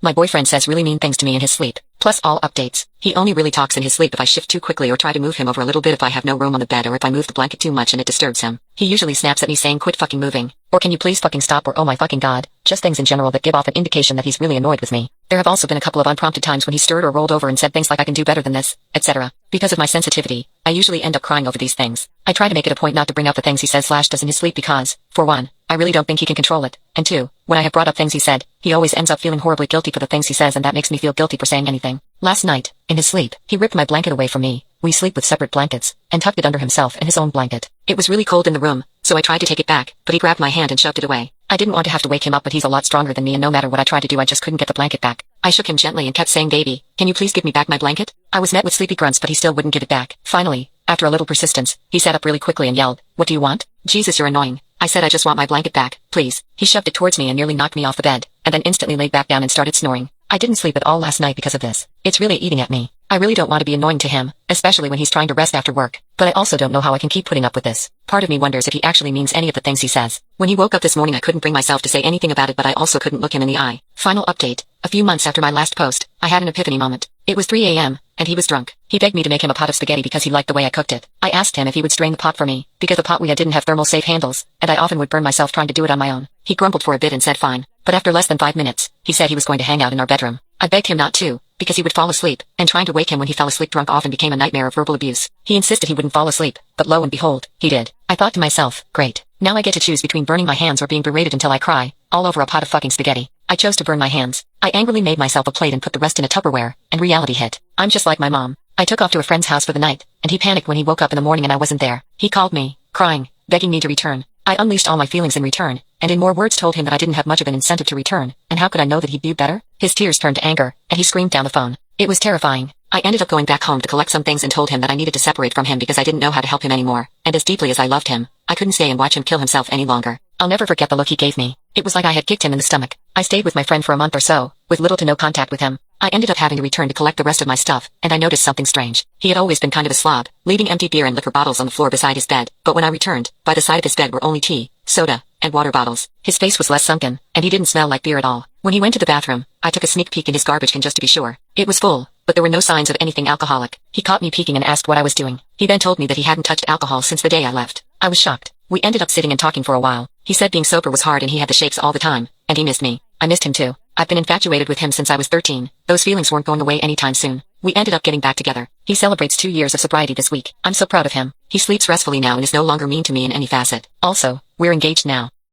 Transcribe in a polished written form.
My boyfriend says really mean things to me in his sleep. Plus all updates. He only really talks in his sleep if I shift too quickly or try to move him over a little bit if I have no room on the bed or if I move the blanket too much and it disturbs him. He usually snaps at me saying quit fucking moving. Or can you please fucking stop or oh my fucking god. Just things in general that give off an indication that he's really annoyed with me. There have also been a couple of unprompted times when he stirred or rolled over and said things like I can do better than this, etc. Because of my sensitivity, I usually end up crying over these things. I try to make it a point not to bring up the things he says / does in his sleep because, for one, I really don't think he can control it, and two, when I have brought up things he said, he always ends up feeling horribly guilty for the things he says and that makes me feel guilty for saying anything. Last night, in his sleep, he ripped my blanket away from me. We sleep with separate blankets, and tucked it under himself and his own blanket. It was really cold in the room, so I tried to take it back, but he grabbed my hand and shoved it away. I didn't want to have to wake him up but he's a lot stronger than me and no matter what I tried to do I just couldn't get the blanket back. I shook him gently and kept saying baby, can you please give me back my blanket? I was met with sleepy grunts but he still wouldn't give it back. Finally, after a little persistence, he sat up really quickly and yelled, what do you want? Jesus, you're annoying. I said I just want my blanket back, please. He shoved it towards me and nearly knocked me off the bed, and then instantly laid back down and started snoring. I didn't sleep at all last night because of this. It's really eating at me. I really don't want to be annoying to him, especially when he's trying to rest after work, but I also don't know how I can keep putting up with this. Part of me wonders if he actually means any of the things he says. When he woke up this morning I couldn't bring myself to say anything about it but I also couldn't look him in the eye. Final update. A few months after my last post, I had an epiphany moment. It was 3 a.m., and he was drunk. He begged me to make him a pot of spaghetti because he liked the way I cooked it. I asked him if he would strain the pot for me, because the pot we had didn't have thermal safe handles, and I often would burn myself trying to do it on my own. He grumbled for a bit and said fine, but after less than 5 minutes, he said he was going to hang out in our bedroom. I begged him not to, because he would fall asleep, and trying to wake him when he fell asleep drunk often became a nightmare of verbal abuse. He insisted he wouldn't fall asleep, but lo and behold, he did. I thought to myself, great. Now I get to choose between burning my hands or being berated until I cry, all over a pot of fucking spaghetti. I chose to burn my hands. I angrily made myself a plate and put the rest in a Tupperware, and reality hit. I'm just like my mom. I took off to a friend's house for the night, and he panicked when he woke up in the morning and I wasn't there. He called me, crying, begging me to return. I unleashed all my feelings in return, and in more words told him that I didn't have much of an incentive to return, and how could I know that he'd do better? His tears turned to anger, and he screamed down the phone. It was terrifying. I ended up going back home to collect some things and told him that I needed to separate from him because I didn't know how to help him anymore, and as deeply as I loved him, I couldn't stay and watch him kill himself any longer. I'll never forget the look he gave me. It was like I had kicked him in the stomach. I stayed with my friend for a month or so, with little to no contact with him. I ended up having to return to collect the rest of my stuff, and I noticed something strange. He had always been kind of a slob, leaving empty beer and liquor bottles on the floor beside his bed, but when I returned, by the side of his bed were only tea, soda, and water bottles. His face was less sunken, and he didn't smell like beer at all. When he went to the bathroom, I took a sneak peek in his garbage can just to be sure. It was full, but there were no signs of anything alcoholic. He caught me peeking and asked what I was doing. He then told me that he hadn't touched alcohol since the day I left. I was shocked. We ended up sitting and talking for a while. He said being sober was hard and he had the shakes all the time, and he missed me. I missed him too. I've been infatuated with him since I was 13. Those feelings weren't going away anytime soon. We ended up getting back together. He celebrates 2 years of sobriety this week. I'm so proud of him. He sleeps restfully now and is no longer mean to me in any facet. Also, we're engaged now.